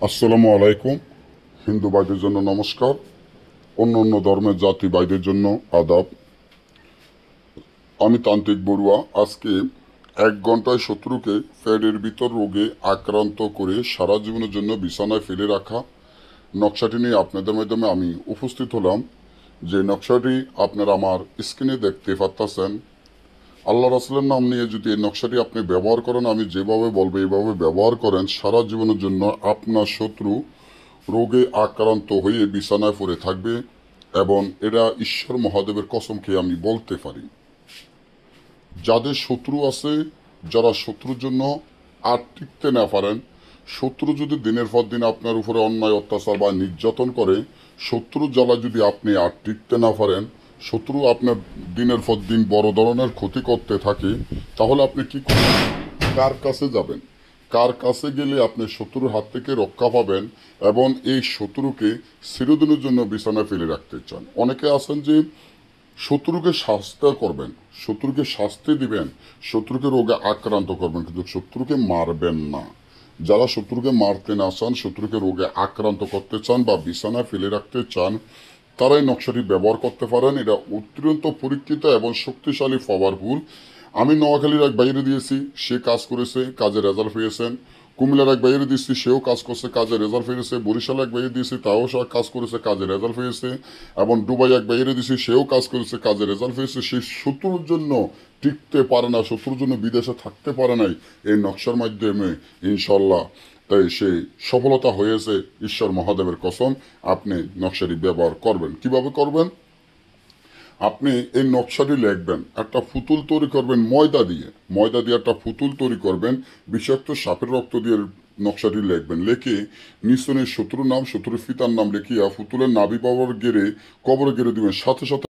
আসসালামু আলাইকুম। হিন্দু ভাইদের জন্য নমস্কার, অন্য অন্য ধর্মের জাতি ভাইদের জন্য আদাব। আমি তান্ত্রিক বড়ুয়া। আজকে 1 ঘন্টায় শত্রুকে ফ্যাটের ভিতর রোগে আক্রান্ত করে সারা জীবনের জন্য বিছানায় ফেলে রাখা নকশাটি নিয়ে আপনাদের মাধ্যমে আমি উপস্থিত হলাম। যে নকশাটি আপনারা আমার স্ক্রিনে দেখতে পাচ্ছেন। আল্লাহ রাসূলের নাম নিয়ে যদি এই নকশাটি আপনি ব্যবহার করেন, আমি যেভাবে বলবো এইভাবে ব্যবহার করেন, সারা জীবনের জন্য আপনার শত্রু রোগে আক্রান্ত হয়ে বিছানায় পড়ে থাকবে। এবং এরা ঈশ্বর মহাদেবের কসম খেয়ে আমি বলতে পারি, যাদের শত্রু আছে, যারা শত্রুর জন্য আর টিকতে না পারেন, শত্রু যদি দিনের পর দিন আপনার উপরে অন্যায় অত্যাচার বা নির্যাতন করে, শত্রুর জ্বালা যদি আপনি আর টিকতে না পারেন, শত্রু আপনার দিনের পর দিন বড় ধরনের ক্ষতি করতে থাকে, তাহলে আপনি কি করবেন? কার কাছে যাবেন? কার কাছে গেলে আপনি শত্রুর হাত থেকে রক্ষা পাবেন এবং এই শত্রুকে চিরদিনের জন্য বিছানায় ফেলে রাখতে চান? অনেকে আছেন যে শত্রুকে শাস্তি করবেন, শত্রুকে শাস্তি দিবেন, শত্রুকে রোগে আক্রান্ত করবেন, কিন্তু শত্রুকে মারবেন না। যারা শত্রুকে মারতে না চান, শত্রুকে রোগে আক্রান্ত করতে চান বা বিছানায় ফেলে রাখতে চান, তারাই নকশাটি ব্যবহার করতে পারেন। এটা অত্যন্ত পরীক্ষিত এবং শক্তিশালী পাওয়ারফুল। আমি নোয়াখালীর এক বাইরে দিয়েছি, সে কাজ করেছে, কাজে রেজাল্ট পেয়েছেন। কুমিল্লার এক বাইরে দিয়েছি, সেও কাজ করছে, কাজে রেজাল্ট পেয়েছে। বরিশাল এক বাইরে দিয়েছি, তাও সে কাজ করেছে, কাজে রেজাল্ট পেয়েছে। এবং দুবাই এক বাইরে দিয়েছি, সেও কাজ করেছে, কাজে রেজাল্ট পেয়েছে। সে শত্রুর জন্য টিকতে পারে না, শত্রুর জন্য বিদেশে থাকতে পারে নাই, এই নকশার মাধ্যমে ইনশাল্লাহ তাই সে সফলতা হয়েছে। ঈশ্বর মহাদেবের কসম। আপনি নকশাটি ব্যবহার করবেন। কিভাবে করবেন? আপনি এই নকশাটি লিখবেন, একটা পুতুল তৈরি করবেন ময়দা দিয়ে। ময়দা দিয়ে একটা পুতুল তৈরি করবেন, বিষাক্ত সাপের রক্ত দিয়ে নকশাটি লিখবেন। লিখে নিঃসনের শত্রুর নাম, শত্রুর পিতার নাম লিখিয়া পুতুলের নাভি কবরে গেড়ে দিবেন। সাথে সাথে